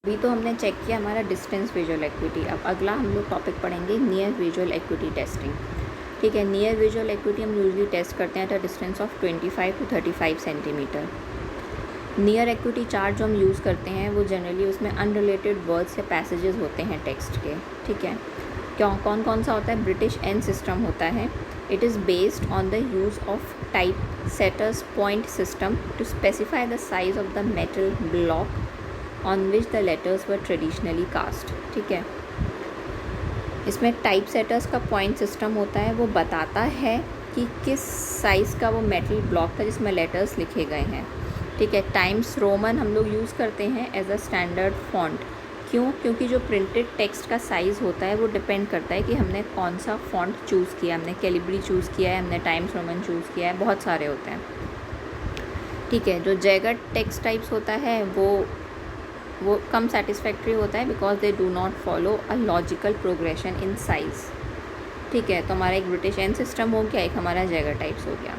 अभी तो हमने चेक किया हमारा डिस्टेंस विजुअल एक्विटी। अब अगला हम लोग टॉपिक पढ़ेंगे नियर विजुअल एक्विटी टेस्टिंग। ठीक है, नियर विजुअल एक्विटी हम यूजली टेस्ट करते हैं at a distance of 25 to 35 centimetre. Near acuity chart जो हम यूज़ करते हैं वो जनरली उसमें अनरिलेटेड वर्ड्स या पैसेजेस होते हैं टेक्स्ट के। ठीक है, क्यों कौन कौन सा होता है? ब्रिटिश एन सिस्टम होता है। It is based on the use of type setters point system to specify the size of the metal block on which the letters were traditionally cast. ठीक है, इसमें टाइप सेटर्स का point system होता है, वो बताता है कि किस साइज़ का वो मेटल ब्लॉक था जिसमें लेटर्स लिखे गए हैं। ठीक है, टाइम्स रोमन हम लोग यूज़ करते हैं एज अ स्टैंडर्ड फॉन्ट। क्यों? क्योंकि जो प्रिंटेड टेक्स्ट का साइज़ होता है वो डिपेंड करता है कि हमने कौन सा फॉन्ट चूज़ किया। हमने कैलिब्री चूज़ किया है, हमने टाइम्स रोमन चूज़ किया है, बहुत सारे होते हैं। ठीक है, जो जैगर टेक्स्ट टाइप्स होता है वो कम सेटिस्फैक्ट्री होता है because they do not follow a logical progression in size. ठीक है, तो हमारा एक ब्रिटिश एन सिस्टम हो गया, एक हमारा जैगर टाइप्स हो गया।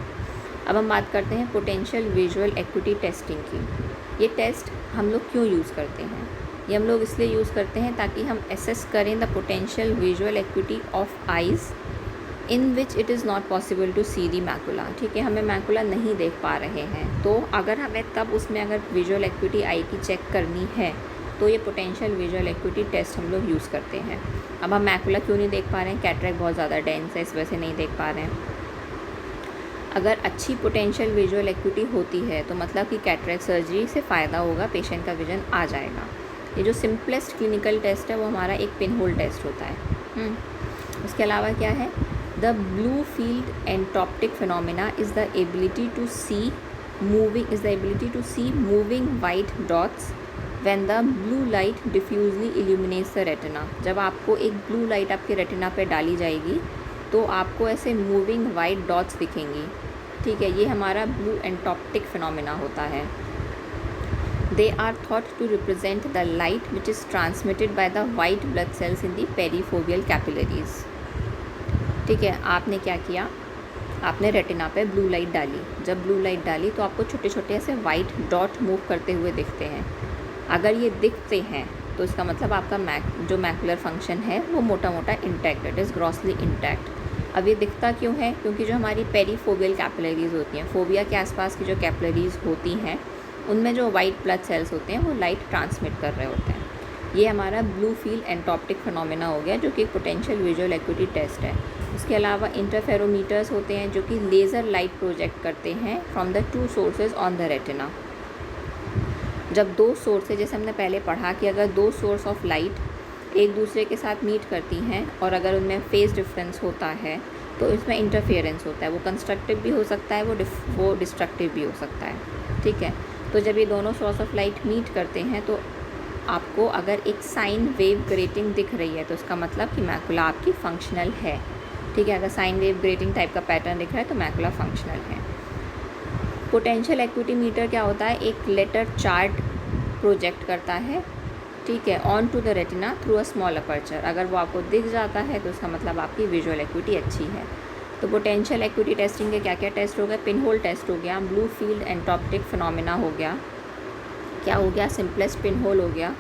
अब हम बात करते हैं पोटेंशियल विजुअल एक्विटी टेस्टिंग की। ये टेस्ट हम लोग क्यों यूज़ करते हैं? ये हम लोग इसलिए यूज़ करते हैं ताकि हम एसेस करें the potential visual acuity of eyes in which it is not possible to see the macula. ठीक है, हमें मैकुला नहीं देख पा रहे हैं, तो अगर हमें तब उसमें अगर विजुअल एक्विटी आई की चेक करनी है तो ये पोटेंशियल विजुअल एक्विटी टेस्ट हम लोग यूज़ करते हैं। अब हम मैकुला क्यों नहीं देख पा रहे हैं? कैटरेक्ट बहुत ज़्यादा डेंस है, इस वजह से नहीं देख पा रहे हैं। अगर अच्छी पोटेंशियल विजुअल एक्विटी होती है तो मतलब कि कैटरेक्ट सर्जरी से फ़ायदा होगा, पेशेंट का विजन आ जाएगा। ये जो सिंपलेस्ट क्लिनिकल टेस्ट है वो हमारा एक पिन होल टेस्ट होता है। उसके अलावा क्या है? The blue field entoptic phenomena is the ability to see moving white dots when the blue light diffusely illuminates the retina. जब आपको एक ब्लू लाइट आपके रेटिना पे डाली जाएगी तो आपको ऐसे मूविंग वाइट डॉट्स दिखेंगी। ठीक है, ये हमारा ब्लू एंटॉप्टिक फिनोमिना होता है। They are thought to represent the light which is transmitted by the white blood cells in the perifoveal capillaries. ठीक है, आपने क्या किया? आपने रेटिना पे ब्लू लाइट डाली। जब ब्लू लाइट डाली तो आपको छोटे छोटे ऐसे वाइट डॉट मूव करते हुए दिखते हैं। अगर ये दिखते हैं तो इसका मतलब आपका जो मैकुलर फंक्शन है वो मोटा मोटा intact, it is grossly intact. अब ये दिखता क्यों है? क्योंकि जो हमारी पेरीफोवियल कैपिलरीज होती हैं, फोबिया के आसपास की जो कैपिलरीज होती हैं उनमें जो वाइट ब्लड सेल्स होते हैं वो लाइट ट्रांसमिट कर रहे होते हैं। ये हमारा ब्लू फील्ड एंटॉप्टिक फिनोमिना हो गया, जो कि एक पोटेंशियल विजुअल एक्विटी टेस्ट है। उसके अलावा इंटरफेरोमीटर्स होते हैं जो कि लेज़र लाइट प्रोजेक्ट करते हैं from the two sources on the retina. जब दो सोर्सेज, जैसे हमने पहले पढ़ा कि अगर दो सोर्स ऑफ लाइट एक दूसरे के साथ मीट करती हैं और अगर उनमें फेज डिफरेंस होता है तो इसमें इंटरफेरेंस होता है। वो कंस्ट्रक्टिव भी हो सकता है, वो डिस्ट्रक्टिव भी हो सकता है। ठीक है, तो जब ये दोनों सोर्स ऑफ लाइट मीट करते हैं तो आपको अगर एक साइन वेव ग्रेटिंग दिख रही है तो इसका मतलब कि मैकुला आपकी फंक्शनल है। ठीक है, अगर साइन वेव ग्रेटिंग टाइप का पैटर्न दिख रहा है तो मैकुला फंक्शनल है। पोटेंशियल एक्विटी मीटर क्या होता है? एक लेटर चार्ट प्रोजेक्ट करता है, ठीक है, on to the retina through a small aperture. अगर वो आपको दिख जाता है तो उसका मतलब आपकी विजुअल एक्विटी अच्छी है। तो पोटेंशियल एक्विटी टेस्टिंग के क्या क्या टेस्ट हो गए? पिन होल टेस्ट हो गया, ब्लू फील्ड एंटॉप्टिक फिनोमिना हो गया, क्या हो गया? सिंपलेस्ट पिन होल हो गया,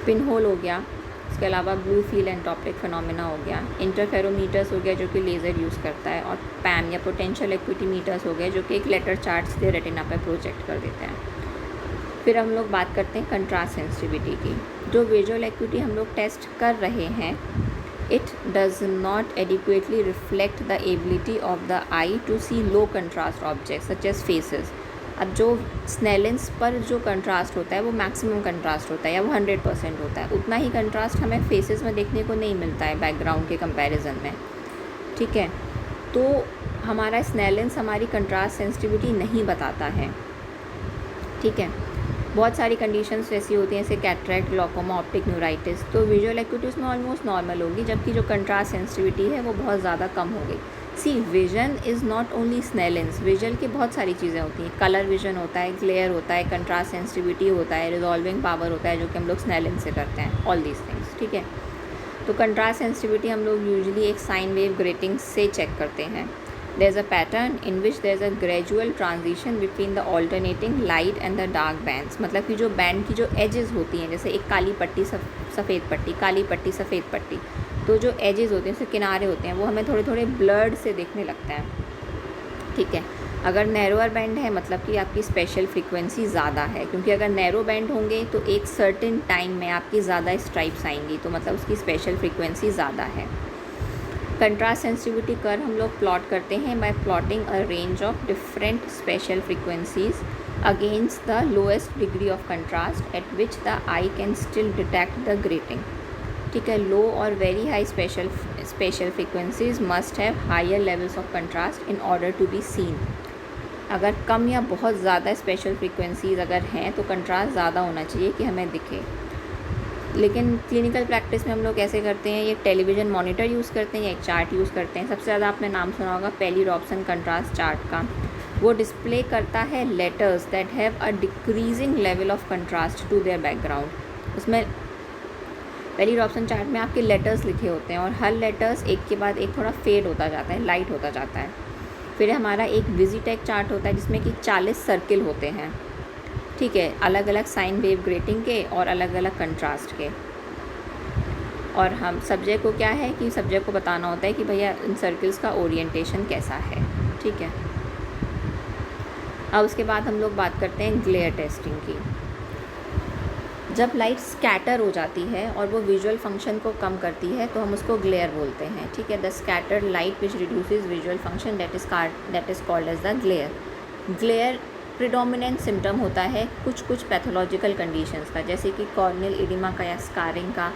पिन होल हो गया। इसके अलावा ब्लू फील्ड एंटॉप्टिक फिनोमिना हो गया, इंटरफेरोमीटर्स हो गया जो कि लेज़र यूज़ करता है, और पैम या पोटेंशियल एक्विटी मीटर्स हो गए जो कि एक लेटर चार्ट से रेटिना पे प्रोजेक्ट कर देते हैं। फिर हम लोग बात करते हैं कंट्रास्ट सेंसिटिविटी की। जो विजुअल एक्विटी हम लोग टेस्ट कर रहे हैं, it does not adequately reflect the ability of the eye to see low contrast object such as faces. अब जो स्नेलिन्स पर जो कंट्रास्ट होता है वो मैक्सिमम कंट्रास्ट होता है या वो 100% होता है। उतना ही कंट्रास्ट हमें फेसेस में देखने को नहीं मिलता है बैकग्राउंड के कंपैरिजन में। ठीक है, तो हमारा स्नेलिन्स हमारी कंट्रास्ट सेंसिटिविटी नहीं बताता है। ठीक है, बहुत सारी कंडीशंस ऐसी होती हैं जैसे कैटरेक्ट, ग्लॉकोमा, ऑप्टिक न्यूराइटिस, तो विजुअल एक्विटी उसमें ऑलमोस्ट नॉर्मल होगी, जबकि जो कंट्रास्ट सेंसिटिविटी है वो बहुत ज़्यादा कम हो गई। See vision is not only Snellen's, vision की बहुत सारी चीज़ें होती हैं। कलर विजन होता है, ग्लेयर होता है, कंट्रास्ट सेंसिटिविटी होता है, रिजॉल्विंग पावर होता है जो कि हम लोग स्नेलिन से करते हैं, ऑल दीज थिंग्स। ठीक है, तो कंट्रास्ट सेंसिटिविटी हम लोग यूजुअली एक साइन वेव ग्रेटिंग से चेक करते हैं। There is a pattern in which there is a gradual transition between the alternating light and the dark bands. मतलब कि जो बैंड की जो एजेस होती हैं, जैसे एक काली पट्टी सफ़ेद पट्टी, काली पट्टी सफ़ेद पट्टी, तो जो एजेस होते हैं उसके किनारे होते हैं वो हमें थोड़े थोड़े ब्लर्ड से दिखने लगते हैं, ठीक है। अगर नैरोअर बैंड है मतलब कि आपकी स्पेशल फ्रीक्वेंसी ज़्यादा है, क्योंकि अगर नैरो बैंड होंगे तो एक सर्टेन टाइम में आपकी ज़्यादा स्ट्राइप्स आएंगी, तो मतलब उसकी स्पेशल फ्रीक्वेंसी ज़्यादा है। कंट्रास्ट सेंसिटिविटी कर्व हम लोग प्लॉट करते हैं by plotting a range of different spatial frequencies against the lowest degree of contrast at which the eye can still detect the grating, ठीक है। लो और very high spatial frequencies must have higher levels of contrast in order to be seen. अगर कम या बहुत ज़्यादा special frequencies अगर हैं तो कंट्रास्ट ज़्यादा होना चाहिए कि हमें दिखे। लेकिन क्लिनिकल प्रैक्टिस में हम लोग कैसे करते हैं, ये टेलीविज़न मॉनिटर यूज़ करते हैं या एक चार्ट यूज़ करते हैं। सबसे ज़्यादा आपने नाम सुना होगा पेली-रॉबसन कंट्रास्ट चार्ट का। वो डिस्प्ले करता है letters that have a decreasing level of contrast to their background. उसमें पेली-रॉबसन चार्ट में आपके लेटर्स लिखे होते हैं और हर लेटर्स एक के बाद एक थोड़ा फेड होता जाता है, लाइट होता जाता है। फिर हमारा एक विजिटेक चार्ट होता है जिसमें कि 40 सर्किल होते हैं, ठीक है, अलग अलग साइन वेव ग्रेटिंग के और अलग अलग कंट्रास्ट के। और हम सब्जेक्ट को क्या है कि सब्जेक्ट को बताना होता है कि भैया इन सर्किल्स का ओरिएंटेशन कैसा है, ठीक है। अब उसके बाद हम लोग बात करते हैं ग्लेयर टेस्टिंग की। जब लाइट स्कैटर हो जाती है और वो विजुअल फंक्शन को कम करती है तो हम उसको ग्लेयर बोलते हैं, ठीक है। The scattered light which reduces visual function that is called as the glare. Glare predominant symptom होता है कुछ पैथोलॉजिकल कंडीशंस का, जैसे कि कॉर्नियल इडिमा का या स्कारिंग का,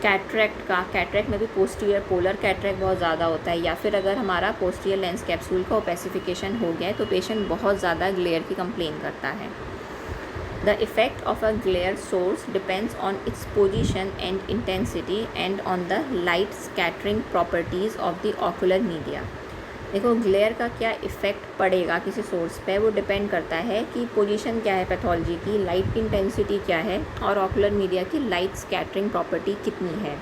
कैटरेक्ट का। कैटरेक्ट में भी पोस्टीरियर पोलर कैटरेक्ट बहुत ज़्यादा होता है, या फिर अगर हमारा पोस्टीरियर लेंस कैप्सूल का ओपेसिफिकेशन हो गया है तो पेशेंट बहुत ज़्यादा ग्लेयर की कंप्लेन करता है। The effect of a glare source depends on its position and intensity and on the light scattering properties of the ocular media। देखो ग्लेयर का क्या इफ़ेक्ट पड़ेगा किसी सोर्स पे, वो डिपेंड करता है कि पोजीशन क्या है पैथोलॉजी की, लाइट की इंटेंसिटी क्या है और ऑकुलर मीडिया की लाइट स्कैटरिंग प्रॉपर्टी कितनी है।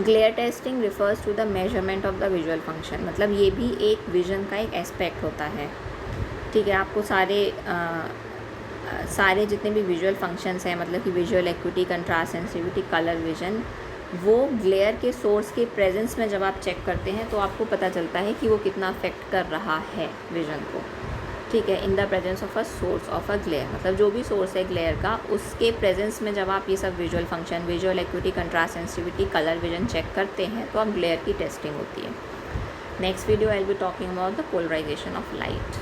Glare testing refers to the measurement of the visual function, मतलब ये भी एक विजन का एक एस्पेक्ट होता है, ठीक है। आपको सारे जितने भी विजुअल फंक्शंस हैं, मतलब कि visual acuity, contrast sensitivity, colour vision, वो ग्लेयर के सोर्स के प्रेजेंस में जब आप चेक करते हैं तो आपको पता चलता है कि वो कितना अफेक्ट कर रहा है विजन को, ठीक है। In the presence of a source of a glare, मतलब जो भी सोर्स है ग्लेयर का उसके प्रेजेंस में जब आप ये सब visual function, visual acuity, contrast sensitivity, colour vision check करते हैं तो आप ग्लेयर की टेस्टिंग होती है। Next video I will be talking about the polarisation of light.